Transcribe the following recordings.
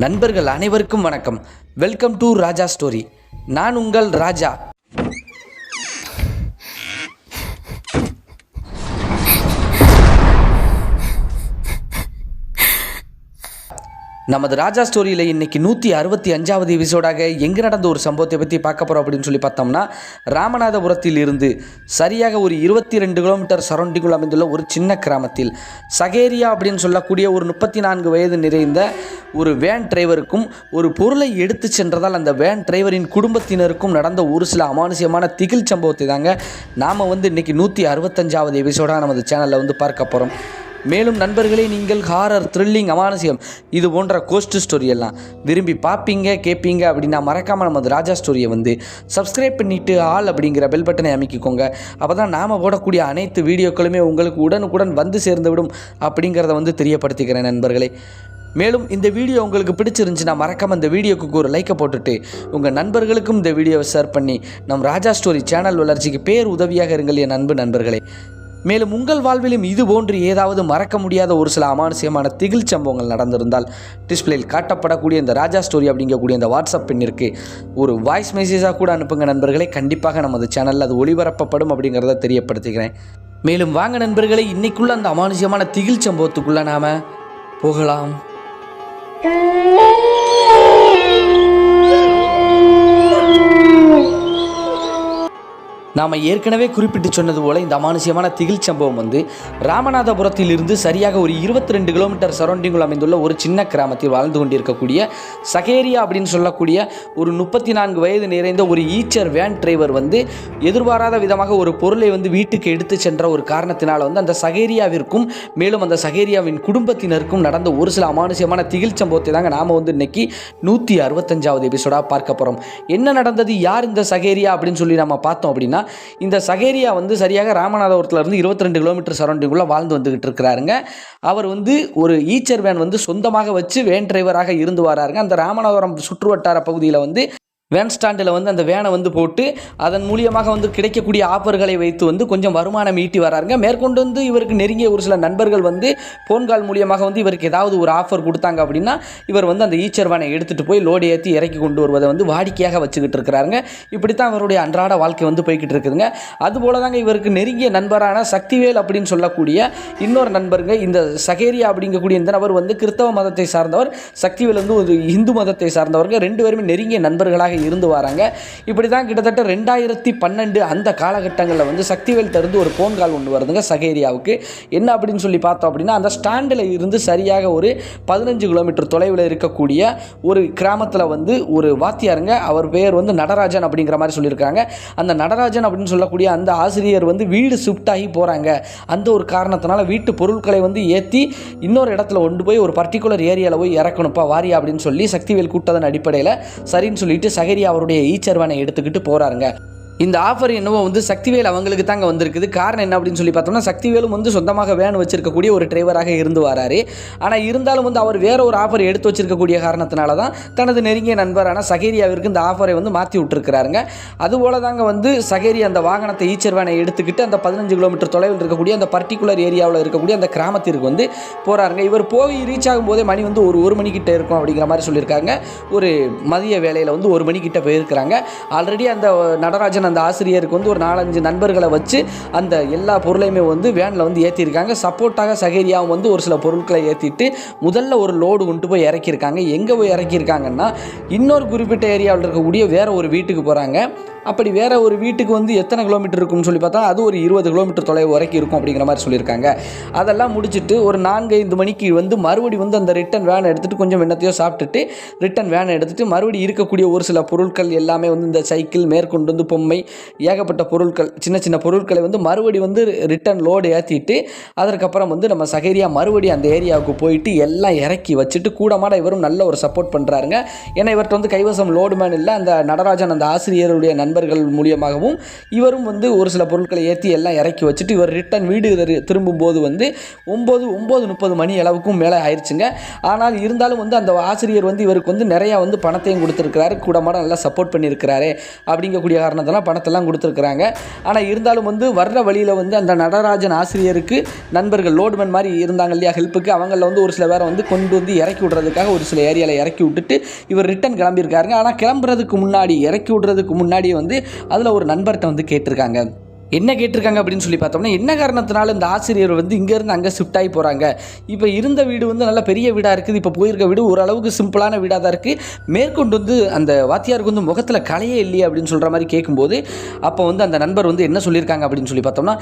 நண்பர்கள் அனைவருக்கும் வணக்கம். Welcome to Raja story. நான் உங்கள் ராஜா. நமது ராஜா ஸ்டோரியில் இன்றைக்கி 165வது எபிசோடாக எங்கே நடந்த ஒரு சம்பவத்தை பற்றி பார்க்க போகிறோம் அப்படின்னு சொல்லி பார்த்தோம்னா, ராமநாதபுரத்தில் இருந்து சரியாக ஒரு 22 கிலோமீட்டர் சரௌண்டிங்குள் அமைந்துள்ள ஒரு சின்ன கிராமத்தில் சகேரியா அப்படின்னு சொல்லக்கூடிய ஒரு 34 வயது நிறைந்த ஒரு வேன் டிரைவருக்கும் ஒரு பொருளை எடுத்து சென்றதால் அந்த வேன் டிரைவரின் குடும்பத்தினருக்கும் நடந்த ஒரு சில அமானுஷ்யமான திகில் சம்பவத்தை தாங்க நாம் இன்றைக்கி 165வது எபிசோடாக நமது சேனலில் பார்க்க போகிறோம். மேலும் நண்பர்களே, நீங்கள் ஹாரர், த்ரில்லிங், அமானுஷ்யம் இது போன்ற கோஸ்ட் ஸ்டோரி எல்லாம் விரும்பி பார்ப்பீங்க கேட்பீங்க அப்படின்னா மறக்காமல் நமது ராஜா ஸ்டோரியை சப்ஸ்கிரைப் பண்ணிவிட்டு ஆல் அப்படிங்கிற பெல் பட்டனை அமைக்கிக்கோங்க. அப்போ தான் நாம் போடக்கூடிய அனைத்து வீடியோக்களுமே உங்களுக்கு உடனுக்குடன் வந்து சேர்ந்து விடும் அப்படிங்கிறத தெரியப்படுத்திக்கிறேன் நண்பர்களே. மேலும் இந்த வீடியோ உங்களுக்கு பிடிச்சிருந்துச்சுன்னா மறக்காமல் இந்த வீடியோக்கு ஒரு லைக்கை போட்டுட்டு உங்கள் நண்பர்களுக்கும் இந்த வீடியோவை ஷேர் பண்ணி நம் ராஜா ஸ்டோரி சேனல் வளர்ச்சிக்கு பேர் உதவியாக இருங்கள் என் அன்பு நண்பர்களே. மேலும் உங்கள் வாழ்விலும் இது போன்று ஏதாவது மறக்க முடியாத ஒரு சில அமானுஷ்யமான திகில் சம்பவங்கள் நடந்திருந்தால் டிஸ்பிளேயில் காட்டப்படக்கூடிய இந்த ராஜா ஸ்டோரி அப்படிங்கக்கூடிய இந்த வாட்ஸ்அப் எண்ணிற்கு ஒரு வாய்ஸ் மெசேஜாக கூட அனுப்புங்க நண்பர்களே. கண்டிப்பாக நமது சேனலில் அது ஒளிபரப்பப்படும் அப்படிங்கிறத தெரியப்படுத்திக்கிறேன். மேலும் வாங்க நண்பர்களே, இன்னைக்குள்ள அந்த அமானுஷ்யமான திகில் சம்பவத்துக்குள்ளே நாம் போகலாம். நாம் ஏற்கனவே குறிப்பிட்டு சொன்னது போல் இந்த அமானுஷ்யமான திகில் சம்பவம் ராமநாதபுரத்தில் இருந்து சரியாக ஒரு 22 கிலோமீட்டர் சரௌண்டிங்குள் அமைந்துள்ள ஒரு சின்ன கிராமத்தில் வாழ்ந்து கொண்டிருக்கக்கூடிய சகேரியா அப்படின்னு சொல்லக்கூடிய ஒரு 34 வயது நிறைந்த ஒரு ஈச்சர் வேன் டிரைவர் எதிர்பாராத விதமாக ஒரு பொருளை வீட்டுக்கு எடுத்து சென்ற ஒரு காரணத்தினால் அந்த சகேரியாவிற்கும் மேலும் அந்த சகேரியாவின் குடும்பத்தினருக்கும் நடந்த ஒரு சில அமானுஷ்யமான திகில் சம்பவத்தை தாங்க நாம் இன்னைக்கு 165வது எபிசோடாக பார்க்க போகிறோம். என்ன நடந்தது, யார் இந்த சகேரியா அப்படின்னு சொல்லி நம்ம பார்த்தோம் அப்படின்னா, இந்த சகேரியா சரியாக ராமநாதபுரத்தில் இருந்து 22 கிலோமீட்டர் சரௌண்டிங்குள்ள வாழ்ந்து வந்துகிட்டு இருக்கிறாருங்க. அவர் ஒரு ஈச்சர் வேன் சொந்தமாக வச்சு வேன் டிரைவராக இருந்து வராருங்க. அந்த ராமநாதபுரம் சுற்றுவட்டார பகுதியில் வேன் ஸ்டாண்டில் அந்த வேனை போட்டு அதன் மூலியமாக கிடைக்கக்கூடிய ஆஃபர்களை வைத்து கொஞ்சம் வருமானம் ஈட்டி வராருங்க. மேற்கொண்டு இவருக்கு நெருங்கிய ஒரு சில நண்பர்கள் ஃபோன் கால் மூலியமாக இவருக்கு ஏதாவது ஒரு ஆஃபர் கொடுத்தாங்க அப்படின்னா இவர் அந்த ஈச்சர் வேனை எடுத்துகிட்டு போய் லோடு ஏற்றி இறக்கி கொண்டு வருவதை வாடிக்கையாக வச்சுக்கிட்டு இருக்கிறாருங்க. இப்படித்தான் அவருடைய அன்றாட வாழ்க்கை போய்கிட்டு இருக்குதுங்க. அதுபோல தாங்க இவருக்கு நெருங்கிய நண்பரான சக்திவேல் அப்படின்னு சொல்லக்கூடிய இன்னொரு நண்பருங்க. இந்த சகேரியா அப்படிங்கக்கூடிய இந்த நபர் கிறிஸ்தவ மதத்தை சார்ந்தவர், சக்திவேல் ஒரு இந்து மதத்தை சார்ந்தவர்கள். ரெண்டு பேருமே நெருங்கிய நண்பர்களாக இருந்து வராங்க. இப்படி தான் கிட்டத்தட்ட 2012 அந்த காலகட்டங்களில் சக்திவேல் இருந்து ஒரு ஃபோன் கால் ஒன்று வருதுங்க சகேரியாவுக்கு. என்ன அப்படின்னு சொல்லி பார்த்தோம் அப்படின்னா, அந்த ஸ்டாண்டில் இருந்து சரியாக ஒரு 15 கிலோமீட்டர் தொலைவில் இருக்கக்கூடிய ஒரு கிராமத்தில் ஒரு வாத்தியாருங்க. அவர் பேர் நடராஜன் அப்படிங்கிற மாதிரி சொல்லியிருக்காங்க. அந்த நடராஜன் அப்படின்னு சொல்லக்கூடிய அந்த ஆசிரியர் வீடு ஷிஃப்ட் ஆகி போகிறாங்க. அந்த ஒரு காரணத்தினால வீட்டு பொருட்களை ஏற்றி இன்னொரு இடத்துல கொண்டு போய் ஒரு பர்டிகுலர் ஏரியாவில் போய் இறக்கணும்ப்பா வாரியா அப்படின்னு சொல்லி சக்திவேல் கூட்டதன் அடிப்படையில் சரின்னு சொல்லிட்டு சகேரியா அவருடைய ஈச்சர் வேனை எடுத்துக்கிட்டு போறாருங்க. இந்த ஆஃபர் என்னவோ சக்திவேல் அவங்களுக்கு தாங்க வந்திருக்குது. காரணம் என்ன அப்படின்னு சொல்லி பார்த்தோம்னா, சக்திவேலும் சொந்தமாக வேன் வச்சிருக்கக்கூடிய ஒரு டிரைவராக இருந்து வராரு. ஆனால் இருந்தாலும் அவர் வேற ஒரு ஆஃபர் எடுத்து வச்சிருக்கக்கூடிய காரணத்தினால தான் தனது நெருங்கிய நண்பரான சகேரியாவிற்கு இந்த ஆஃபரை மாற்றி விட்டுருக்கிறாருங்க. அதுபோல தாங்க சகேரியா அந்த வாகனத்தை ஈச்சர் வேனை எடுத்துக்கிட்டு அந்த 15 கிலோமீட்டர் தொலைவில் இருக்கக்கூடிய அந்த பர்டிகுலர் ஏரியாவில் இருக்கக்கூடிய அந்த கிராமத்திற்கு போறாருங்க. இவர் போய் ரீச் ஆகும் போதே மணி ஒரு மணிக்கிட்ட இருக்கும் அப்படிங்கிற மாதிரி சொல்லியிருக்காங்க. ஒரு மதிய வேலையில் 1 மணிக்கிட்ட போயிருக்கிறாங்க. ஆல்ரெடி அந்த நடராஜன் அந்த ஆசிரியருக்கு ஒரு 4-5 நண்பர்களை வச்சு அந்த எல்லா பொருளையுமே வேனில் ஏற்றிருக்காங்க. சப்போர்ட்டாக சகேரியாவும் ஒரு சில பொருட்களை ஏற்றிட்டு முதல்ல ஒரு லோடு கொண்டு போய் இறக்கியிருக்காங்க. எங்கே போய் இறக்கியிருக்காங்கன்னா, இன்னொரு குறிப்பிட்ட ஏரியாவில் இருக்கக்கூடிய வேற ஒரு வீட்டுக்கு போகிறாங்க. அப்படி வேற ஒரு வீட்டுக்கு எத்தனை கிலோமீட்டர் இருக்கும்னு சொல்லி பார்த்தா அது ஒரு 20 கிலோமீட்டர் தொலைவு வரைக்கும் இருக்கும் அப்படிங்கிற மாதிரி சொல்லியிருக்காங்க. அதெல்லாம் முடிச்சுட்டு ஒரு 4-5 மணிக்கு மறுபடி அந்த ரிட்டன் வேனை எடுத்துகிட்டு கொஞ்சம் என்னத்தையோ சாப்பிட்டுட்டு ரிட்டன் வேனை எடுத்துகிட்டு மறுபடி இருக்கக்கூடிய ஒரு சில பொருட்கள் எல்லாமே இந்த சைக்கிள் மேற்கொண்டு பொம்மை ஏகப்பட்ட பொருட்கள் சின்ன சின்ன பொருட்களை மறுபடி ரிட்டன் லோடு ஏற்றிட்டு அதற்கப்புறம் நம்ம சகேரியா மறுபடி அந்த ஏரியாவுக்கு போயிட்டு எல்லாம் இறக்கி வச்சுட்டு கூடமாட இவரும் நல்ல ஒரு சப்போர்ட் பண்ணுறாருங்க. ஏன்னா இவர்கிட்ட கைவசம் லோடு மேன் இல்லை. அந்த நடராஜன் அந்த ஆசிரியருடைய நண்பர்கள் மூலியமாகவும் இவரும் ஒரு சில பொருட்களை ஏற்றி எல்லாம் இறக்கி வச்சுட்டு இவர் ரிட்டன் வீடு திரும்பும்போது 9:30 மணி அளவுக்கும் மேலே ஆயிடுச்சுங்க. ஆனால் இருந்தாலும் அந்த ஆசிரியர் இவருக்கு நிறையா பணத்தையும் கொடுத்துருக்கிறாரு, கூடமாட நல்லா சப்போர்ட் பண்ணியிருக்கிறாரு. அப்படிங்கக்கூடிய காரணத்தினால பணத்தெல்லாம் கொடுத்துருக்குறாங்க. ஆனால் இருந்தாலும் வந்து வர்ற வழியில் வந்து அந்த நடராஜன் ஆசிரியருக்கு நண்பர்கள் லோட்மேன் மாதிரி இருந்தாங்க இல்லையா ஹெல்ப்புக்கு, அவங்களில் வந்து ஒரு சில பேரை வந்து கொண்டு வந்து இறக்கி விடுறதுக்காக ஒரு சில ஏரியாவில் இறக்கி விட்டுட்டு இவர் ரிட்டன் கிளம்பியிருக்காருங்க. ஆனால் கிளம்புறதுக்கு முன்னாடி, இறக்கி விடுறதுக்கு முன்னாடியே வந்து அதில் ஒரு நண்பர்கிட்ட வந்து கேட்டிருக்காங்க. என்ன கேட்டிருக்காங்க அப்படின்னு சொல்லி பார்த்தோம்னா, என்ன காரணத்தினால இந்த ஆசிரியர் வந்து இங்கேருந்து அங்கே ஷிஃப்ட் ஆகி போகிறாங்க, இப்போ இருந்த வீடு வந்து நல்ல பெரிய வீடாக இருக்குது, இப்போ போயிருக்க வீடு ஓரளவுக்கு சிம்பிளான வீடாக தான் இருக்குது, மேற்கொண்டு வந்து அந்த வாத்தியாருக்கு வந்து முகத்தில் கலையே இல்லையே அப்படின்னு சொல்கிற மாதிரி கேட்கும்போது, அப்போ வந்து அந்த நண்பர் வந்து என்ன சொல்லியிருக்காங்க அப்படின்னு சொல்லி பார்த்தோம்னா,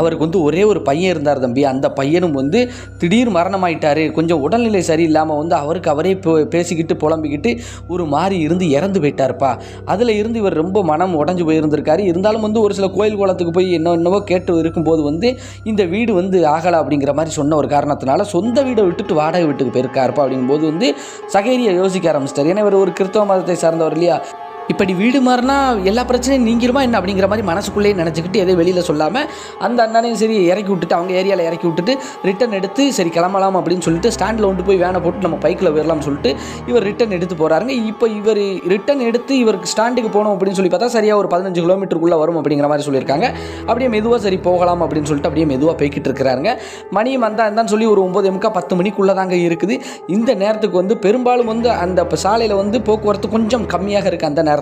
அவருக்கு வந்து ஒரே ஒரு பையன் இருந்தார் தம்பி, அந்த பையனும் வந்து திடீர் மரணமாயிட்டார், கொஞ்சம் உடல்நிலை சரியில்லாமல் வந்து அவருக்கு அவரே பேசிக்கிட்டு புலம்பிக்கிட்டு ஒரு மாதிரி இருந்து இறந்து போயிட்டார்ப்பா, அதில் இருந்து இவர் ரொம்ப மனம் உடஞ்சி போயிருந்திருக்காரு. இருந்தாலும் வந்து ஒரு சில கோயில் குளத்துக்கு போய் என்னவோ கேட்டு இருக்கும்போது வந்து இந்த வீடு வந்து ஆகலை அப்படிங்கிற மாதிரி சொன்ன ஒரு காரணத்தினால சொந்த வீடை விட்டுட்டு வாடகை வீட்டுக்கு போயிருக்காருப்பா அப்படிங்கும்போது வந்து சகேரியை யோசிக்க ஆரம்பிச்சிட்டார். ஏன்னா இவர் ஒரு கிறிஸ்தவ மதத்தை சார்ந்தவர் இல்லையா, இப்படி வீடு மாறினா எல்லா பிரச்சனையும் நீங்கிருமா என்ன அப்படிங்கிற மாதிரி மனசுக்குள்ளேயே நினச்சிக்கிட்டு எதையும் வெளியில் சொல்லாமல் அந்த அண்ணனையும் சரி இறக்கி விட்டுட்டு அவங்க ஏரியாவில் இறக்கி விட்டுட்டு ரிட்டன் எடுத்து சரி கிளம்பலாம் அப்படின்னு சொல்லிட்டு ஸ்டாண்டில் கொண்டு போய் வேனை போட்டு நம்ம பைக்கில் வரலாம்னு சொல்லிட்டு இவர் ரிட்டன் எடுத்து போகிறாருங்க. இப்போ இவர் ரிட்டன் எடுத்து இவருக்கு ஸ்டாண்டுக்கு போகணும் அப்படின்னு சொல்லி பார்த்தா சரியாக ஒரு 15 கிலோமீட்டருக்குள்ளே வரும் அப்படிங்கிற மாதிரி சொல்லியிருக்காங்க. அப்படியே மெதுவாக சரி போகலாம் அப்படின்னு சொல்லிட்டு அப்படியே மெதுவாக போய்கிட்டு இருக்கிறாருங்க. மணியும் வந்தான்னு சொல்லி ஒரு 9:45 10 மணிக்குள்ளே தாங்க இருக்குது. இந்த நேரத்துக்கு வந்து பெரும்பாலும் வந்து அந்த சாலையில் வந்து போக்குவரத்து கொஞ்சம் கம்மியாக இருக்குது அந்த நேரத்தில்.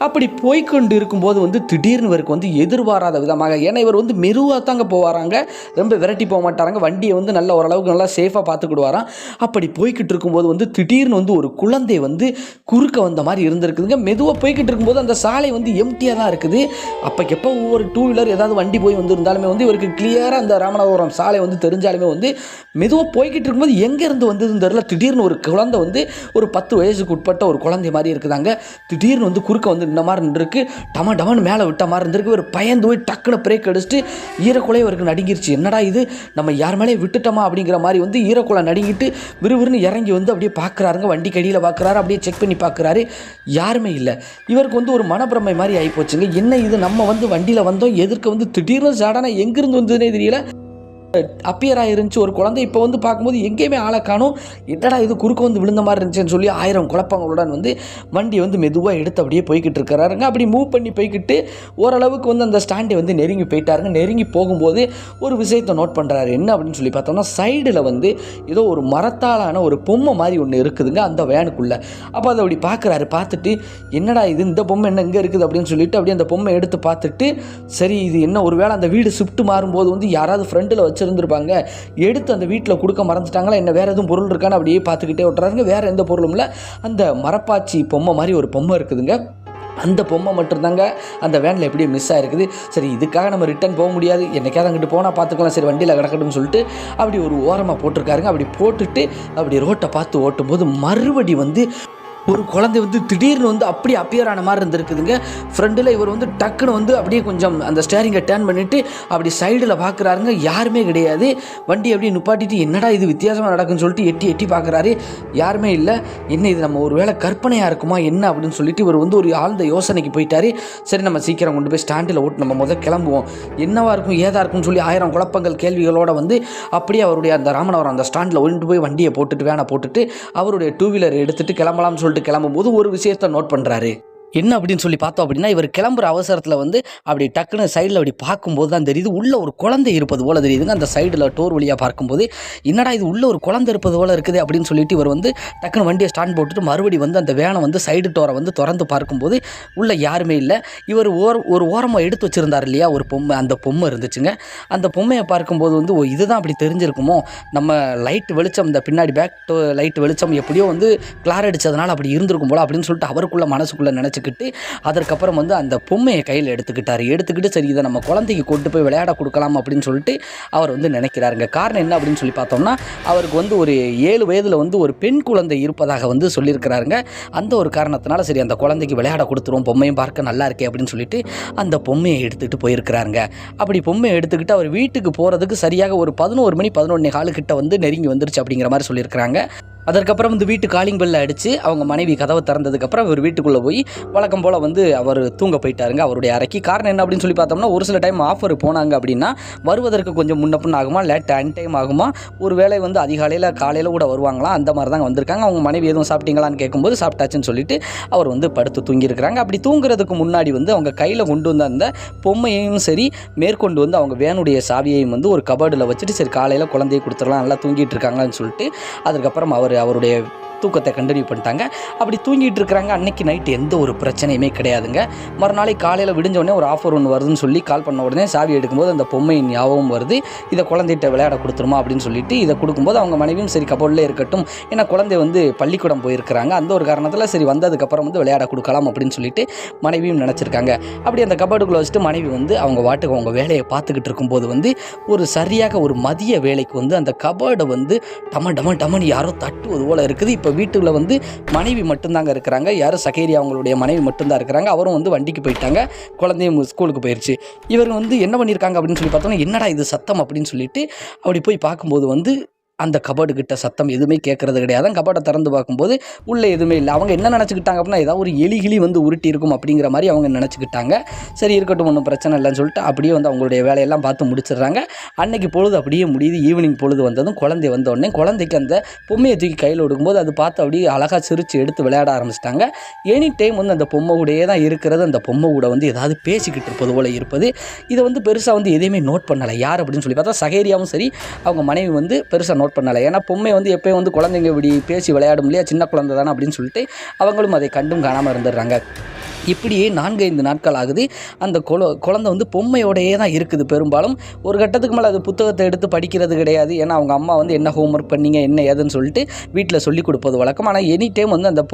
அப்படி போய்கொண்டு இருக்கும்போது வந்து திடீர்னு இவருக்கு வந்து எதிர்பாராத விதமாக, ஏன்னா இவர் வந்து மெதுவாக தாங்க போவாராங்க, ரொம்ப விரட்டி போக மாட்டாராங்க, வண்டியை வந்து நல்ல ஓரளவுக்கு நல்லா சேஃபாக பார்த்துக்கிடுவாராம். அப்படி போய்கிட்டு இருக்கும்போது வந்து திடீர்னு வந்து ஒரு குழந்தை வந்து குறுக்க வந்த மாதிரி இருந்திருக்குதுங்க. மெதுவாக போய்கிட்டு இருக்கும்போது அந்த சாலை வந்து எம்டியாக தான் இருக்குது. அப்போக்கப்போ ஒவ்வொரு 2 வீலர் ஏதாவது வண்டி போய் வந்து இருந்தாலுமே வந்து இவருக்கு கிளியராக அந்த ராமநாதபுரம் சாலை வந்து தெரிஞ்சாலுமே வந்து மெதுவாக போய்கிட்டு இருக்கும்போது எங்கேருந்து வந்ததுன்னு தெரியல, திடீர்னு ஒரு குழந்தை வந்து ஒரு 10 வயசுக்கு உட்பட்ட ஒரு குழந்தை மாதிரி இருக்குதாங்க. திடீர்னு வந்து குறுக்க வந்து இந்த மாதிரி இருந்திருக்கு, டமன்னு மேலே விட்ட மாதிரி இருந்திருக்கு. ஒரு பயந்து போய் டக்குன்னு பிரேக் அடிச்சுட்டு ஈரக்குலை இவருக்கு நடுங்கிருச்சு. என்னடா இது, நம்ம யார் மேலே விட்டுட்டோமா அப்படிங்கிற மாதிரி வந்து ஈரக்குலை நடுங்கிட்டு விறுவிறுன்னு இறங்கி வந்து அப்படியே பார்க்குறாருங்க. வண்டி கடியில் பார்க்குறாரு, அப்படியே செக் பண்ணி பார்க்குறாரு, யாருமே இல்லை. இவருக்கு வந்து ஒரு மனப்பிரமை மாதிரி ஆகிப்போச்சுங்க. என்ன இது, நம்ம வந்து வண்டியில் வந்தோம், எதிர்க்க வந்து திடீர்னு சடனாக எங்கிருந்து வந்ததுன்னே தெரியல அப்பியர் ஆகிருந்துச்சு ஒரு குழந்தை. இப்போ வந்து பார்க்கும்போது எங்கேயுமே ஆளை காணும், என்னடா இது குறுக்க வந்து விழுந்த மாதிரி இருந்துச்சுன்னு சொல்லி 1000 குழப்பங்களுடன் வந்து வண்டியை வந்து மெதுவாக எடுத்து அப்படியே போய்கிட்டு இருக்கிறாருங்க. அப்படி மூவ் பண்ணி போய்கிட்டு ஓரளவுக்கு வந்து அந்த ஸ்டாண்டை வந்து நெருங்கி போயிட்டாருங்க. நெருங்கி போகும்போது ஒரு விஷயத்தை நோட் பண்ணுறாரு. என்ன அப்படின்னு சொல்லி பார்த்தோம்னா, சைடில் வந்து ஏதோ ஒரு மரத்தாலான ஒரு பொம்மை மாதிரி ஒன்று இருக்குதுங்க அந்த வேனுக்குள்ளே. அப்போ அதை அப்படி பார்க்குறாரு. பார்த்துட்டு என்னடா இது, இந்த பொம்மை என்ன இங்கே இருக்குது அப்படின்னு சொல்லிட்டு அப்படியே அந்த பொம்மை எடுத்து பார்த்துட்டு, சரி இது என்ன ஒரு வேளை அந்த வீடு ஷிஃப்ட் மாறும்போது வந்து யாராவது ஃப்ரெண்டில் வச்சு இருந்திருப்பாங்க, எடுத்து அந்த வீட்டில் கொடுக்க மறந்துட்டாங்களா, என்ன வேறு எதுவும் பொருள் இருக்கான்னு அப்படியே பார்த்துக்கிட்டே விட்டுறாருங்க. வேறு எந்த பொருளும் இல்லை, அந்த மரப்பாச்சி பொம்மை மாதிரி ஒரு பொம்மை இருக்குதுங்க. அந்த பொம்மை மட்டும்தாங்க அந்த வேனில் எப்படியே மிஸ் ஆகிருக்குது. சரி இதுக்காக நம்ம ரிட்டன் போக முடியாது, என்னைக்காவது அங்கிட்டு போனால் பார்த்துக்கலாம், சரி வண்டியில் கிடக்கட்டும்னு சொல்லிட்டு அப்படி ஒரு ஓரமாக போட்டிருக்காருங்க. அப்படி போட்டுட்டு அப்படி ரோட்டை பார்த்து ஓட்டும்போது மறுபடி வந்து ஒரு குழந்தை வந்து திடீர்னு வந்து அப்படியே அப்பியர் ஆன மாதிரி இருந்திருக்குதுங்க. ஃப்ரெண்டில் இவர் வந்து டக்குன்னு வந்து அப்படியே கொஞ்சம் அந்த ஸ்டேரிங்கை டேர்ன் பண்ணிவிட்டு அப்படி சைடில் பார்க்குறாருங்க, யாருமே கிடையாது. வண்டி அப்படியே நிப்பாட்டிட்டு என்னடா இது வித்தியாசமாக நடக்குன்னு சொல்லிட்டு எட்டி எட்டி பார்க்குறாரு, யாருமே இல்லை. என்ன இது, நம்ம ஒரு வேளை கற்பனையாக இருக்குமா என்ன அப்படின்னு சொல்லிட்டு இவர் வந்து ஒரு ஆழ்ந்த யோசனைக்கு போயிட்டார். சரி நம்ம சீக்கிரம் கொண்டு போய் ஸ்டாண்டில் ஓட்டு நம்ம முதல் கிளம்புவோம், என்னவாக இருக்கும் ஏதா இருக்கும்னு சொல்லி 1000 குழப்பங்கள் கேள்விகளோடு வந்து அப்படியே அவருடைய அந்த ராமநாதபுரம் அந்த ஸ்டாண்டில் ஒழிந்து போய் வண்டியை போட்டுட்டு வேனை போட்டுட்டு அவருடைய 2 வீலர் எடுத்துகிட்டு கிளம்பலாம்னு சொல்லிட்டு கிளம்பும்போது ஒரு விஷயத்தை நோட் பண்ணுறாரு. என்ன அப்படின்னு சொல்லி பார்த்தோம் அப்படின்னா, இவர் கிளம்புற அவசரத்தில் வந்து அப்படி டக்குன்னு சைடில் அப்படி பார்க்கும்போது தான் தெரியுது உள்ள ஒரு குழந்தை இருப்பது போல் தெரியுதுங்க. அந்த சைடில் டோர் வழியாக பார்க்கும்போது என்னடா இது உள்ள ஒரு குழந்தை இருப்பது போல் இருக்குது அப்படின்னு சொல்லிட்டு இவர் வந்து டக்குன்னு வண்டியை ஸ்டாண்ட் போட்டுட்டு மறுபடி வந்து அந்த வேனை வந்து சைடு டோரை வந்து திறந்து பார்க்கும்போது உள்ள யாருமே இல்லை. இவர் ஒரு ஓரமாக எடுத்து வச்சுருந்தார் இல்லையா ஒரு பொம்மை, அந்த பொம்மை இருந்துச்சுங்க. அந்த பொம்மையை பார்க்கும்போது வந்து இதுதான் அப்படி தெரிஞ்சிருக்குமோ, நம்ம லைட் வெளிச்சம் இந்த பின்னாடி பேக் லைட் வெளிச்சம் எப்படியோ வந்து கிளார் அடித்ததுனால அப்படி இருந்திருக்கும் போல் அப்படின்னு சொல்லிட்டு அவருக்குள்ள மனசுக்குள்ளே நினச்சி அதற்கப்புறம் வந்து அந்த பொம்மையை கையில் எடுத்துக்கிட்டு சரி இதை நம்ம குழந்தைக்கு கொண்டு போய் விளையாட கொடுக்கலாம் அப்படின்னு சொல்லிட்டு அவர் வந்து நினைக்கிறாருங்க. காரணம் என்ன அப்படின்னு சொல்லி பார்த்தோம்னா, அவருக்கு வந்து ஒரு 7 வயதில் வந்து ஒரு பெண் குழந்தை இருப்பதாக வந்து சொல்லியிருக்கிறாருங்க. அந்த ஒரு காரணத்தினால சரி அந்த குழந்தைக்கு விளையாட கொடுத்துருவோம், பொம்மையும் பார்க்க நல்லா இருக்கே அப்படின்னு சொல்லிட்டு அந்த பொம்மையை எடுத்துக்கிட்டு போயிருக்கிறாருங்க. அப்படி பொம்மையை எடுத்துக்கிட்டு அவர் வீட்டுக்கு போகிறதுக்கு சரியாக ஒரு 11 மணி 11:15 கிட்ட வந்து நெருங்கி வந்துருச்சு அப்படிங்கிற மாதிரி சொல்லியிருக்கிறாங்க. அதற்கப்புறம் வந்து வீட்டு காலிங் பெல்ல அடித்து அவங்க மனைவி கதவை திறந்ததுக்கப்புறம் அவர் வீட்டுக்குள்ளே போய் வழக்கம் போல் வந்து அவர் தூங்க போயிட்டாருங்க அவருடைய அறைக்கு. காரணம் என்ன அப்படின்னு சொல்லி பார்த்தோம்னா, ஒரு சில டைம் ஆஃபர் போனாங்க அப்படின்னா வருவதற்கு கொஞ்சம் முன்னப்பின் ஆகுமா, லேட் டைம் ஆகுமா, ஒரு வேளை வந்து அதிகாலையில் காலையில் கூட வருவாங்களாம். அந்த மாதிரி தாங்க வந்திருக்காங்க. அவங்க மனைவி எதுவும் சாப்பிட்டீங்களான்னு கேட்கும்போது சாப்பிட்டாச்சுன்னு சொல்லிட்டு அவர் வந்து படுத்து தூங்கியிருக்கிறாங்க. அப்படி தூங்குறதுக்கு முன்னாடி வந்து அவங்க கையில் கொண்டு வந்த அந்த பொம்மையையும் சரி, மேற்கொண்டு வந்து அவங்க வேனுடைய சாவியையும் வந்து ஒரு கபோர்டில் வச்சுட்டு சரி காலையில் குழந்தையை கொடுத்துடலாம், நல்லா தூங்கிட்டு இருக்காங்கன்னு சொல்லிட்டு அதுக்கப்புறம் அவருடைய தூக்கத்தை கண்டினியூ பண்ணிட்டாங்க. அப்படி தூங்கிட்டு இருக்கிறாங்க. அன்னைக்கு நைட்டு எந்த ஒரு பிரச்சனையுமே கிடையாதுங்க. மறுநாளை காலையில் விடிஞ்சோடனே ஒரு ஆஃபர் ஒன்று வருதுன்னு சொல்லி கால் பண்ண உடனே சாவி எடுக்கும்போது அந்த பொம்மை ஞாபகம் வருது. இதை குழந்தைகிட்ட விளையாட கொடுத்துருமா அப்படின்னு சொல்லிட்டு இதை கொடுக்கும்போது அவங்க மனைவியும் சரி கபோர்டில் இருக்கட்டும், ஏன்னா குழந்தை வந்து பள்ளிக்கூடம் போயிருக்கிறாங்க, அந்த ஒரு காரணத்தில் சரி வந்ததுக்கப்புறம் வந்து விளையாட கொடுக்கலாம் அப்படின்னு சொல்லிட்டு மனைவியும் நினச்சிருக்காங்க. அப்படி அந்த கபோர்டுக்குள்ளே வச்சுட்டு மனைவி வந்து அவங்க வாட்டுக்கு அவங்க வேலையை பார்த்துக்கிட்டு இருக்கும்போது வந்து ஒரு சரியாக ஒரு மதிய வேலைக்கு வந்து அந்த கபோர்டை வந்து டமன்னு யாரோ தட்டுவது போல் இருக்குது. இப்போ வீட்டுக்குள்ள வந்து மனைவி மட்டும்தாங்க இருக்கிறாங்க. யாரும் சகேரி அவங்களுடைய மனைவி மட்டும்தான் இருக்கிறாங்க. அவரும் வந்து வண்டிக்கு போயிட்டாங்க, குழந்தையும் ஸ்கூலுக்கு போயிடுச்சு. இவர் வந்து என்ன பண்ணியிருக்காங்க அப்படின்னு சொல்லி பார்த்தோன்னா, என்னடா இது சத்தம் அப்படின்னு சொல்லிட்டு அப்படி போய் பார்க்கும்போது வந்து அந்த கபோர்டு கிட்ட சத்தம் எதுவுமே கேட்கறது கிடையாது. கபோர்டை திறந்து பார்க்கும்போது உள்ளே எதுவுமே இல்லை. அவங்க என்ன நினச்சிக்கிட்டாங்க அப்படின்னா, ஏதாவது ஒரு எலிகிளி வந்து உருட்டி இருக்கும் அப்படிங்கிற மாதிரி அவங்க நினச்சிக்கிட்டாங்க. சரி இருக்கட்டும், ஒன்றும் பிரச்சனை இல்லைன்னு சொல்லிட்டு அப்படியே வந்து அவங்களுடைய வேலையெல்லாம் பார்த்து முடிச்சிடுறாங்க. அன்னைக்கு பொழுது அப்படியே முடியுது. ஈவினிங் பொழுது வந்ததும் குழந்தை வந்த உடனே குழந்தைக்கு அந்த பொம்மையை தூக்கி கையில் விடுக்கும்போது அது பார்த்து அப்படியே அழகாக சிரித்து எடுத்து விளையாட ஆரம்பிச்சிட்டாங்க. எனி டைம் வந்து அந்த பொம்மை கூடயே தான் இருக்கிறது. அந்த பொம்மை கூட வந்து ஏதாவது பேசிக்கிட்டு இருப்பது போல் இருப்பது. இதை வந்து பெருசாக வந்து எதையுமே நோட் பண்ணலை. யார் அப்படின்னு சொல்லி பார்த்தா சகேரியாவும் சரி அவங்க மனைவி வந்து பெருசாக நோட் பண்ணலை. ஏன்னா பொம்மை வந்து எப்போயும் வந்து குழந்தைங்க இப்படி பேசி விளையாடும் இல்லையா, சின்ன குழந்தை தானே அப்படின்னு சொல்லிட்டு அவங்களும் அதை கண்டும் காணாமல் இருந்துடுறாங்க. இப்படியே 4-5 நாட்கள் ஆகுது. அந்த குழந்தை வந்து பொம்மையோடையே தான் இருக்குது. பெரும்பாலும் ஒரு கட்டத்துக்கு மேலே அது புத்தகத்தை எடுத்து படிக்கிறது கிடையாது. ஏன்னா அவங்க அம்மா வந்து என்ன ஹோம்ஒர்க் பண்ணீங்க என்ன ஏதுன்னு சொல்லிட்டு வீட்டில் சொல்லிக் கொடுப்பது வழக்கம். ஆனால் எனி டைம் வந்து அந்த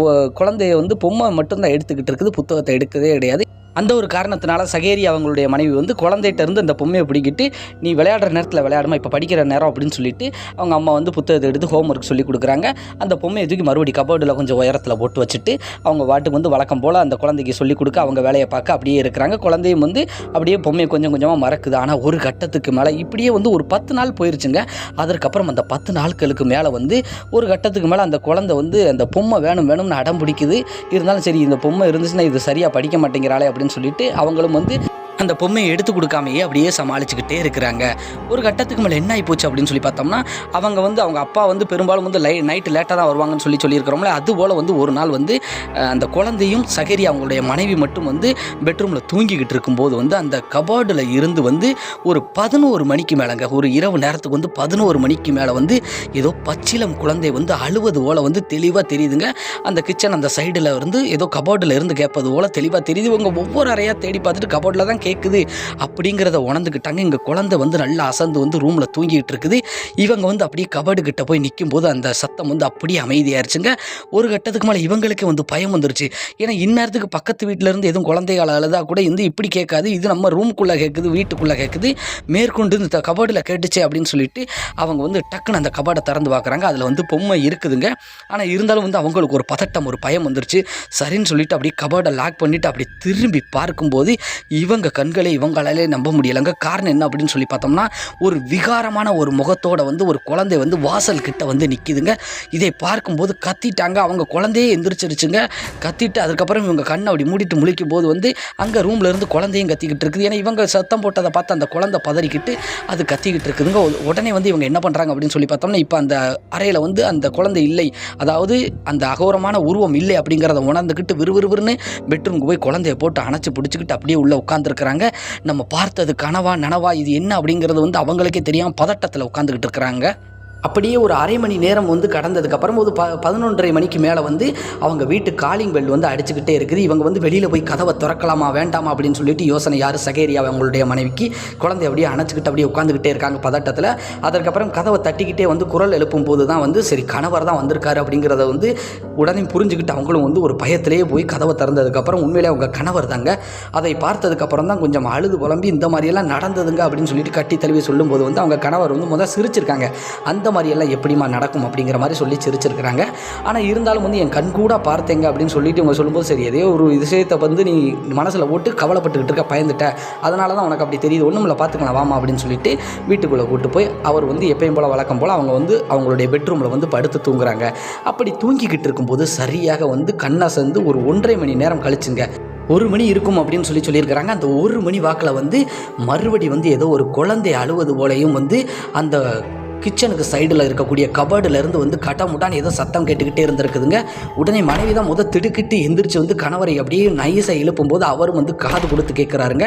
குழந்தைய வந்து பொம்மை மட்டும்தான் எடுத்துக்கிட்டு இருக்குது, புத்தகத்தை எடுக்கவே கிடையாது. அந்த ஒரு காரணத்தினால சகேரி அவங்களுடைய மனைவி வந்து குழந்தைகிட்ட இருந்து அந்த பொம்மையை பிடிக்கிட்டு நீ விளையாடுற நேரத்தில் விளையாடுமா, இப்போ படிக்கிற நேரம் அப்படின்னு சொல்லிட்டு அவங்க அம்மா வந்து புத்தகத்தை எடுத்து ஹோம்ஒர்க் சொல்லி கொடுக்குறாங்க. அந்த பொம்மையை தூக்கி மறுபடி கபோர்டில் கொஞ்சம் உயரத்தில் போட்டு வச்சுட்டு அவங்க வாட்டுக்கு வந்து வழக்கம் போல் அந்த குழந்தைக்கு சொல்லிக் கொடுக்க அவங்க வேலையை பார்க்க அப்படியே இருக்கிறாங்க. குழந்தையும் வந்து அப்படியே பொம்மையை கொஞ்சம் கொஞ்சமாக மறக்குது. ஆனால் ஒரு கட்டத்துக்கு மேலே இப்படியே வந்து ஒரு 10 நாள் போயிருச்சுங்க. அதற்கப்புறம் அந்த 10 நாட்களுக்கு மேலே வந்து ஒரு கட்டத்துக்கு மேலே அந்த குழந்தை வந்து அந்த பொம்மை வேணும்னு அடம் பிடிக்குது. இருந்தாலும் சரி இந்த பொம்மை இருந்துச்சுன்னா இது சரியாக படிக்க மாட்டேங்கிறாளே அப்படின்னு சொல்லிட்டு அவங்களும் வந்து அந்த பொம்மையை எடுத்து கொடுக்காமையே அப்படியே சமாளிச்சுக்கிட்டே இருக்கிறாங்க. ஒரு கட்டத்துக்கு மேலே என்ன ஆகி போச்சு அப்படின்னு சொல்லி பார்த்தோம்னா, அவங்க வந்து அவங்க அப்பா வந்து பெரும்பாலும் வந்து நைட்டு லேட்டாக தான் வருவாங்கன்னு சொல்லியிருக்கிறோம்ல, அதுபோல் வந்து ஒரு நாள் வந்து அந்த குழந்தையும் சகேரி அவங்களுடைய மனைவி மட்டும் வந்து பெட்ரூமில் தூங்கிக்கிட்டு இருக்கும்போது வந்து அந்த கபோர்டில் இருந்து வந்து ஒரு 11 மணிக்கு மேலேங்க, ஒரு இரவு நேரத்துக்கு வந்து 11 மணிக்கு மேலே வந்து ஏதோ பச்சிலம் குழந்தை வந்து அழுவது போல் வந்து தெளிவாக தெரியுதுங்க. அந்த கிச்சன் அந்த சைடில் இருந்து ஏதோ கபோர்டில் இருந்து கேட்பது போல் தெளிவாக தெரியுது. இவங்க ஒவ்வொரு அறையாக தேடி பார்த்துட்டு கபோர்டில் தான் கேட்குது அப்படிங்கிறத உணர்ந்துக்கிட்டாங்க. இங்கே குழந்தை வந்து நல்லா அசந்து வந்து ரூமில் தூங்கிட்டு இருக்குது. இவங்க வந்து அப்படியே கபோர்டு கிட்ட போய் நிற்கும் போது அந்த சத்தம் வந்து அப்படியே அமைதியாயிருச்சுங்க. ஒரு கட்டத்துக்கு மேலே இவங்களுக்கே வந்து பயம் வந்துருச்சு. ஏன்னா இந்நேரத்துக்கு பக்கத்து வீட்டில் இருந்து எதுவும் குழந்தைகள் அழுதா கூட வந்து இப்படி கேட்காது, இது நம்ம ரூமுக்குள்ளே கேட்குது, வீட்டுக்குள்ளே கேட்குது, மேற்கொண்டு இந்த கபோர்டில் கேட்டுச்சே அப்படின்னு சொல்லிட்டு அவங்க வந்து டக்குன்னு அந்த கபோர்டை திறந்து பார்க்குறாங்க. அதில் வந்து பொம்மை இருக்குதுங்க. ஆனால் இருந்தாலும் வந்து அவங்களுக்கு ஒரு பதட்டம், ஒரு பயம் வந்துருச்சு. சரின்னு சொல்லிட்டு அப்படியே கபோர்டை லாக் பண்ணிவிட்டு அப்படி திரும்பி பார்க்கும்போது இவங்க கண்களை இவங்களாலே நம்ப முடியலைங்க. காரணம் என்ன அப்படின்னு சொல்லி பார்த்தோம்னா, ஒரு விகாரமான ஒரு முகத்தோட வந்து ஒரு குழந்தை வந்து வாசல் கிட்ட வந்து நிற்கிதுங்க. இதை பார்க்கும்போது கத்திட்டாங்க. அவங்க குழந்தையே எந்திரிச்சிருச்சுங்க. கத்திட்டு அதுக்கப்புறம் இவங்க கண்ணை அப்படி மூடிட்டு முழிக்கும் போது வந்து அங்கே ரூமில் இருந்து குழந்தையும் கத்திக்கிட்டு இருக்குது. ஏன்னா இவங்க சத்தம் போட்டதை பார்த்து அந்த குழந்தை பதறிக்கிட்டு அது கத்திக்கிட்டு இருக்குதுங்க. உடனே வந்து இவங்க என்ன பண்ணுறாங்க அப்படின்னு சொல்லி பார்த்தோம்னா, இப்போ அந்த அறையில் வந்து அந்த குழந்தை இல்லை, அதாவது அந்த அகோரமான உருவம் இல்லை அப்படிங்கிறத உணர்ந்துக்கிட்டு விறுவிறுன்னு பெட்ரூமுக்கு போய் குழந்தைய போட்டு அணைச்சி பிடிச்சிக்கிட்டு அப்படியே உள்ளே உட்காந்துருக்குறாங்க. நம்ம பார்த்தது கனவா நனவா இது என்ன அப்படிங்கிறது வந்து அவங்களுக்கே தெரியாமல் பதட்டத்தில் உட்காந்துக்கிட்டு இருக்கிறாங்க. அப்படியே ஒரு அரை மணி நேரம் வந்து கடந்ததுக்கப்புறம் ஒரு 11:30 மணிக்கு மேலே வந்து அவங்க வீட்டு காலிங் பெல் வந்து அடிச்சுக்கிட்டே இருக்குது. இவங்க வந்து வெளியில் போய் கதவை திறக்கலாமா வேண்டாமா அப்படின்னு சொல்லிட்டு யோசனை யார் சகேரியா அவங்களுடைய மனைவிக்கு. குழந்தை அப்படியே அணைச்சிக்கிட்டு அப்படியே உட்காந்துக்கிட்டே இருக்காங்க பதட்டத்தில். அதற்கப்புறம் கதவை தட்டிக்கிட்டே வந்து குரல் எழுப்பும் போது தான் வந்து சரி கணவர் தான் வந்திருக்காரு அப்படிங்கிறத வந்து உடனே புரிஞ்சுக்கிட்டு அவங்களும் வந்து ஒரு பயத்திலேயே போய் கதவை திறந்ததுக்கப்புறம் உண்மையிலே அவங்க கணவர் தாங்க. அதை பார்த்ததுக்கப்புறம் தான் கொஞ்சம் அழுது புலம்பி இந்த மாதிரியெல்லாம் நடந்ததுங்க அப்படின்னு சொல்லிட்டு கட்டி தழுவி சொல்லும்போது வந்து அவங்க கணவர் வந்து முதல் சிரிச்சிருக்காங்க. அந்த மாதிரியெல்லாம் எப்படிமா நடக்கும் அப்படிங்கிற மாதிரி சொல்லி சிரிச்சிருக்கிறாங்க. ஆனால் இருந்தாலும் வந்து என் கண் கூட பார்த்தேங்க அப்படின்னு சொல்லிட்டு இவங்க சொல்லும்போது, சரி எதோ ஒரு விஷயத்தை வந்து நீ மனசில் போட்டு கவலைப்பட்டுக்கிட்டு இருக்க, பயந்துட்ட, அதனால தான் உனக்கு அப்படி தெரியுது, ஒன்றும் இல்லை பார்த்துக்கலாம் வாமா அப்படின்னு சொல்லிட்டு வீட்டுக்குள்ளே கூப்பிட்டு போய் அவர் வந்து எப்பயும் போல் வழக்கம் போல் அவங்க வந்து அவங்களுடைய பெட்ரூமில் வந்து படுத்து தூங்குறாங்க. அப்படி தூங்கிக்கிட்டு இருக்கும்போது சரியாக வந்து கண்ணசந்து ஒரு 1.5 மணி நேரம் கழிச்சுங்க 1 மணி இருக்கும் அப்படின்னு சொல்லியிருக்கிறாங்க. அந்த 1 மணி வாக்கில் வந்து மறுபடி வந்து ஏதோ ஒரு குழந்தை அழுவது போலையும் வந்து அந்த கிச்சனுக்கு சைடில் இருக்கக்கூடிய கபர்டிலேருந்து வந்து கட்டமுட்டான்னு ஏதோ சத்தம் கேட்டுக்கிட்டே இருந்திருக்குதுங்க. உடனே மனைவி தான் திடுக்கிட்டு எந்திரிச்சு வந்து கணவரை அப்படியே நைஸாக எழுப்பும்போது அவரும் வந்து காது கொடுத்து கேட்குறாருங்க.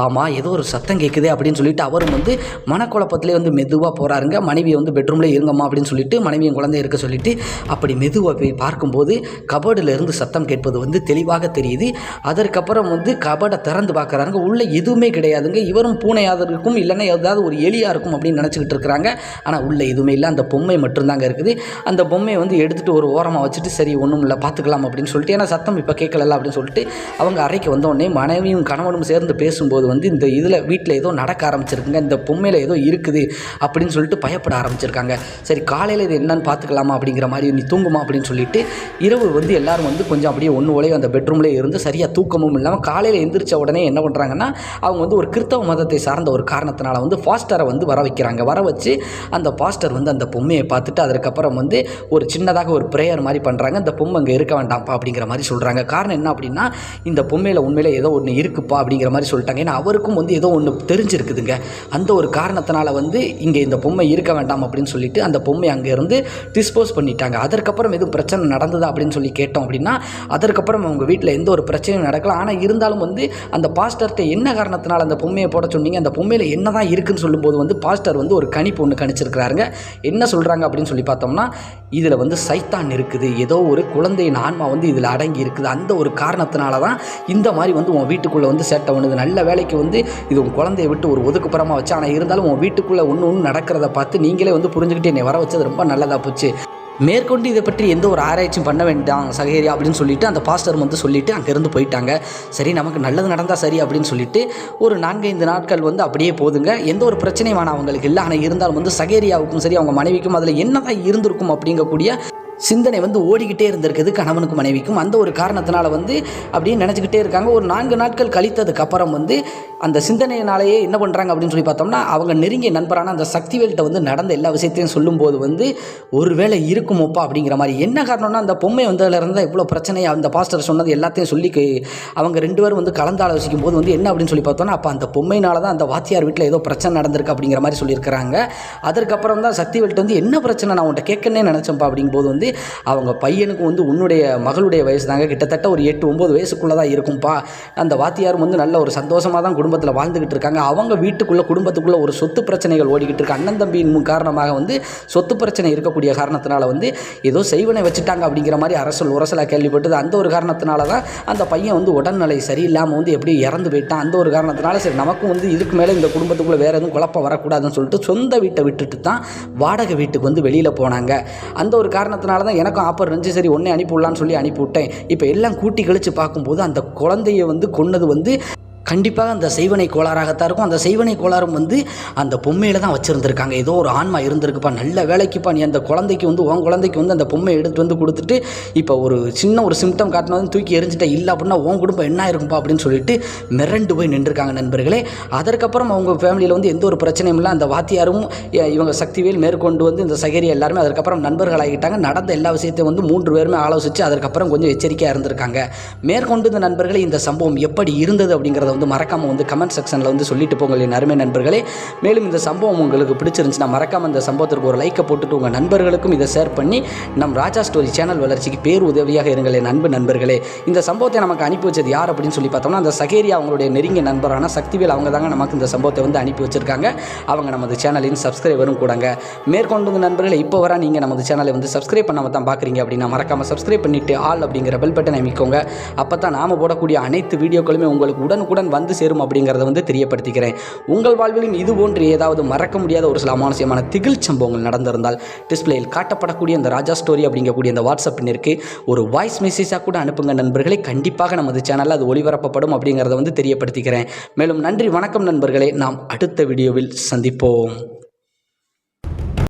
ஆமாம் ஏதோ ஒரு சத்தம் கேட்குதே அப்படின்னு சொல்லிட்டு அவரும் வந்து மனக்குழப்பத்திலே வந்து மெதுவாக போகிறாருங்க. மனைவியை வந்து பெட்ரூம்லேயே இருங்கம்மா அப்படின்னு சொல்லிட்டு மனைவியும் குழந்தை இருக்க சொல்லிட்டு அப்படி மெதுவாக போய் பார்க்கும்போது கபர்டிலேருந்து சத்தம் கேட்பது வந்து தெளிவாக தெரியுது. அதற்கப்புறம் வந்து கபர்டை திறந்து பார்க்குறாங்க. உள்ளே எதுவுமே கிடையாதுங்க. இவரும் பூனையாக இருக்கும், இல்லைன்னா ஏதாவது ஒரு எலியாக இருக்கும் அப்படின்னு நினச்சிக்கிட்டு இருக்கிறாங்க. ஆனால் உள்ள எதுவுமே இல்லை, அந்த பொம்மை மட்டும்தாங்க இருக்குது. அந்த பொம்மையை வந்து எடுத்துகிட்டு ஒரு ஓரமாக வச்சுட்டு சரி ஒன்றும் இல்லை பார்த்துக்கலாம் அப்படின்னு சொல்லிட்டு, ஏன்னா சத்தம் இப்போ கேட்கல அப்படின்னு சொல்லிட்டு அவங்க அறைக்கு வந்தோடனே மனைவியும் கணவனும் சேர்ந்து பேசும்போது வந்து இந்த இதில் வீட்டில் ஏதோ நடக்க ஆரம்பிச்சிருக்குங்க, இந்த பொம்மையில் ஏதோ இருக்குது அப்படின்னு சொல்லிட்டு பயப்பட ஆரம்பிச்சிருக்காங்க. சரி காலையில் இது என்னன்னு பார்த்துக்கலாமா அப்படிங்கிற மாதிரி, நீ தூங்குமா அப்படின்னு சொல்லிட்டு இரவு வந்து எல்லாரும் வந்து கொஞ்சம் அப்படியே ஒன்று ஒலையும் அந்த பெட்ரூம்லேயே இருந்து சரியாக தூக்கமும் இல்லாமல் காலையில் எந்திரிச்ச உடனே என்ன பண்ணுறாங்கன்னா அவங்க வந்து ஒரு கிறிஸ்தவ மதத்தை சார்ந்த ஒரு காரணத்தினால வந்து ஃபாஸ்டரை வந்து வர வைக்கிறாங்க. வர வச்சு அந்த பாஸ்டர் வந்து அந்த பொம்மையை பார்த்துட்டு அதுக்கப்புறம் வந்து ஒரு சின்னதாக ஒரு ப்ரேயர் மாதிரி பண்ணுறாங்க. இந்த பொம்மை அங்கே இருக்க வேண்டாம்ப்பா அப்படிங்கிற மாதிரி சொல்கிறாங்க. காரணம் என்ன அப்படின்னா இந்த பொம்மையில் உண்மையிலே ஏதோ ஒன்று இருக்குப்பா அப்படிங்கிற மாதிரி சொல்லிட்டாங்க. ஏன்னா அவருக்கும் வந்து ஏதோ ஒன்று தெரிஞ்சிருக்குதுங்க. அந்த ஒரு காரணத்தினால வந்து இங்கே இந்த பொம்மை இருக்க வேண்டாம் அப்படின்னு சொல்லிட்டு அந்த பொம்மை அங்கேருந்து டிஸ்போஸ் பண்ணிட்டாங்க. அதற்கப்புறம் எதுவும் பிரச்சனை நடந்ததா அப்படின்னு சொல்லி கேட்டோம் அப்படின்னா அதற்கப்புறம் அவங்க வீட்டில் எந்த ஒரு பிரச்சனையும் நடக்கலாம். ஆனால் இருந்தாலும் வந்து அந்த பாஸ்டர்கிட்ட என்ன காரணத்தினால அந்த பொம்மையை போட சொன்னீங்க, அந்த பொம்மையில் என்ன தான் இருக்குன்னு சொல்லும்போது வந்து பாஸ்டர் வந்து ஒரு கணிப்பு ஒன்று கணிச்சிருக்கிறாருங்க. என்ன சொல்கிறாங்க அப்படின்னு சொல்லி பார்த்தோம்னா இதில் வந்து சைத்தான் இருக்குது, ஏதோ ஒரு குழந்தையின் ஆன்மா வந்து இதில் அடங்கி இருக்குது, அந்த ஒரு காரணத்தினால தான் இந்த மாதிரி வந்து உன் வீட்டுக்குள்ளே வந்து சேட்டை பண்ணுது. நல்ல வேலைக்கு வந்து இது உன் குழந்தையை விட்டு ஒரு ஒதுக்குப்புறமாக வச்சு, ஆனால் இருந்தாலும் உன் வீட்டுக்குள்ளே ஒன்று நடக்கிறத பார்த்து நீங்களே வந்து புரிஞ்சுக்கிட்டு என்னை வர வச்சது ரொம்ப நல்லதாக போச்சு, மேற்கொண்டு இதை பற்றி எந்த ஒரு ஆராய்ச்சியும் பண்ண வேண்டாம் சகேரியா அப்படின்னு சொல்லிட்டு அந்த பாஸ்டர் வந்து சொல்லிவிட்டு அங்கேருந்து போயிட்டாங்க. சரி நமக்கு நல்லது நடந்தால் சரி அப்படின்னு சொல்லிட்டு ஒரு 4-5 நாட்கள் வந்து அப்படியே போதுங்க. எந்த ஒரு பிரச்சனையும் வேணாம் அவங்களுக்கு இல்லை. ஆனால் இருந்தாலும் வந்து சகேரியாவுக்கும் சரி அவங்க மனைவிக்கும் அதில் என்னதான் இருந்திருக்கும் அப்படிங்கக்கூடிய சிந்தனை வந்து ஓடிக்கிட்டே இருந்திருக்குது கணவனுக்கும் மனைவிக்கும். அந்த ஒரு காரணத்தினால வந்து அப்படியே நினச்சிக்கிட்டே இருக்காங்க. ஒரு 4 நாட்கள் கழித்ததுக்கப்புறம் வந்து அந்த சிந்தனையினாலேயே என்ன பண்ணுறாங்க அப்படின்னு சொல்லி பார்த்தோம்னா அவங்க நெருங்கிய நண்பரான அந்த சக்திவேல்கிட்ட வந்து நடந்த எல்லா விஷயத்தையும் சொல்லும்போது வந்து ஒரு வேளை இருக்குமோப்பா அப்படிங்கிற மாதிரி. என்ன காரணம்னா அந்த பொம்மை வந்ததுல இருந்தால் இவ்வளோ பிரச்சனை அந்த பாஸ்டர் சொன்னது எல்லாத்தையும் சொல்லி அவங்க 2 பேரும் வந்து கலந்து ஆலோசிக்கும் போது வந்து என்ன அப்படின்னு சொல்லி பார்த்தோம்னா அப்போ அந்த பொம்மையினால தான் அந்த வாத்தியார் வீட்டில் ஏதோ பிரச்சனை நடந்திருக்கு அப்படிங்கிற மாதிரி சொல்லியிருக்கிறாங்க. அதற்கப்புறம் தான் சக்திவேல்கிட்ட வந்து என்ன பிரச்சனை நான் உன்ட்ட கேட்கனே நினச்சேன்ப்பா அப்படிங்கும்போது வந்து அவங்க பையனுக்கு வந்து உன்னுடைய மகளுடைய வயசு தாங்க, கிட்டத்தட்ட ஒரு 8-9 வயசுக்குள்ளே தான் இருக்கும்பா. அந்த வாத்தியாரும் வந்து நல்ல ஒரு சந்தோஷமாக தான் குடும்பத்தில் வாழ்ந்துக்கிட்டு இருக்காங்க. அவங்க வீட்டுக்குள்ளே குடும்பத்துக்குள்ளே ஒரு சொத்து பிரச்சனைகள் ஓடிக்கிட்டு இருக்கு. அண்ணன் தம்பியின் காரணமாக வந்து சொத்து பிரச்சனை இருக்கக்கூடிய காரணத்தினால வந்து ஏதோ செய்வனை வச்சுட்டாங்க அப்படிங்கிற மாதிரி அரசல் உரசலாக கேள்விப்பட்டது. அந்த ஒரு காரணத்தினால தான் அந்த பையன் வந்து உடல்நிலை சரியில்லாமல் வந்து எப்படி இறந்து போயிட்டான். அந்த ஒரு காரணத்தினால சரி நமக்கும் வந்து இதுக்கு மேலே இந்த குடும்பத்துக்குள்ளே வேறு எதுவும் குழப்பம் வரக்கூடாதுன்னு சொல்லிட்டு சொந்த வீட்டை விட்டுட்டு தான் வாடகை வீட்டுக்கு வந்து வெளியில் போனாங்க. அந்த ஒரு காரணத்தினால தான் எனக்கும் ஆப்பர் இருந்துச்சு, சரி ஒன்றே அனுப்பிவிடலான்னு சொல்லி அனுப்பிவிட்டேன். இப்போ எல்லாம் கூட்டி கழித்து பார்க்கும்போது அந்த குழந்தையை வந்து கொன்னது வந்து கண்டிப்பாக அந்த செய்வனை கோளாறாகத்தான் இருக்கும். அந்த செய்வனை கோளாறும் வந்து அந்த பொம்மையில் தான் வச்சுருந்துருக்காங்க. ஏதோ ஒரு ஆன்மா இருந்திருக்குப்பா, நல்ல வேலைக்குப்பா நீ அந்த குழந்தைக்கு வந்து உன் குழந்தைக்கு வந்து அந்த பொம்மையை எடுத்துகிட்டு வந்து கொடுத்துட்டு இப்போ ஒரு சின்ன ஒரு சிம்டம் காட்டினது தூக்கி எரிஞ்சிட்டா, இல்லை அப்படின்னா உன் குடும்பம் என்ன இருக்கும்பா அப்படின்னு சொல்லிட்டு மிரண்டு போய் நின்றுருக்காங்க நண்பர்களே. அதற்கப்புறம் அவங்க ஃபேமிலியில் வந்து எந்த ஒரு பிரச்சனையும் இல்லை. அந்த வாத்தியாரும் இவங்க சக்திவேல் மேற்கொண்டு வந்து இந்த சகேரி எல்லாருமே அதுக்கப்புறம் நண்பர்களாகிட்டாங்க. நடந்த எல்லா விஷயத்தையும் வந்து 3 பேருமே ஆலோசித்து அதுக்கப்புறம் கொஞ்சம் எச்சரிக்கையாக இருந்திருக்காங்க. மேற்கொண்டு இந்த நண்பர்களே இந்த சம்பவம் எப்படி இருந்தது அப்படிங்கிறத வந்து மறக்காமல் வந்து கமெண்ட் செக்ஷனில் வந்து சொல்லிட்டு போங்கள் என் அருமை நண்பர்களே. மேலும் இந்த சம்பவம் உங்களுக்கு பிடிச்சிருந்துச்சுன்னா மறக்காமல் இந்த சம்பவத்திற்கு ஒரு லைக்கை போட்டுட்டு உங்கள் நண்பர்களுக்கும் இதை ஷேர் பண்ணி நம் ராஜா ஸ்டோரி சேனல் வளர்ச்சிக்கு பேர் உதவியாக இருங்கள் என் அன்பு நண்பர்களே. இந்த சம்பவத்தை நமக்கு அனுப்பி வச்சது யார் அப்படின்னு சொல்லி பார்த்தோம்னா அந்த சகேரியா அவங்களுடைய நெருங்கிய நண்பரான சக்திவேல் அவங்க தாங்க நமக்கு இந்த சம்பவத்தை வந்து அனுப்பி வச்சிருக்காங்க. அவங்க நமது சேனலின் சப்ஸ்கிரைபரும் கூடாங்க. மேற்கொண்டு நண்பர்களே இப்போ வர நீங்கள் நமது சேனலை வந்து சப்ஸ்கிரைப் பண்ணாமல் தான் பார்க்குறீங்க அப்படின்னா மறக்காமல் சப்ஸ்கிரைப் பண்ணிவிட்டு ஆல் அப்படிங்கிற பெல் பட்டனை அமைக்கோங்க. அப்போ தான் நாம் போடக்கூடிய அனைத்து வீடியோக்களுமே உங்களுக்கு உடனுக்குடன் வந்து சேரும் அப்படிங்கிறத வந்து தெரியப்படுத்திக்கிறேன். உங்கள் வாழ்விலும் இது போன்று ஏதாவது மறக்க முடியாத ஒரு சில அமானுஷ்யமான திகில் சம்பவங்கள் நடந்திருந்தால் டிஸ்பிளேயில் காட்டப்படக்கூடிய இந்த ராஜா ஸ்டோரி அப்படிங்கக்கூடிய இந்த வாட்ஸ்அப் எண்ணிற்கு ஒரு வாய்ஸ் மெசேஜாக கூட அனுப்புங்க நண்பர்களே. கண்டிப்பாக நமது சேனலில் அது ஒளிபரப்பப்படும் அப்படிங்கிறத வந்து தெரியப்படுத்திக்கிறேன். மேலும் நன்றி, வணக்கம் நண்பர்களே. நாம் அடுத்த வீடியோவில் சந்திப்போம்.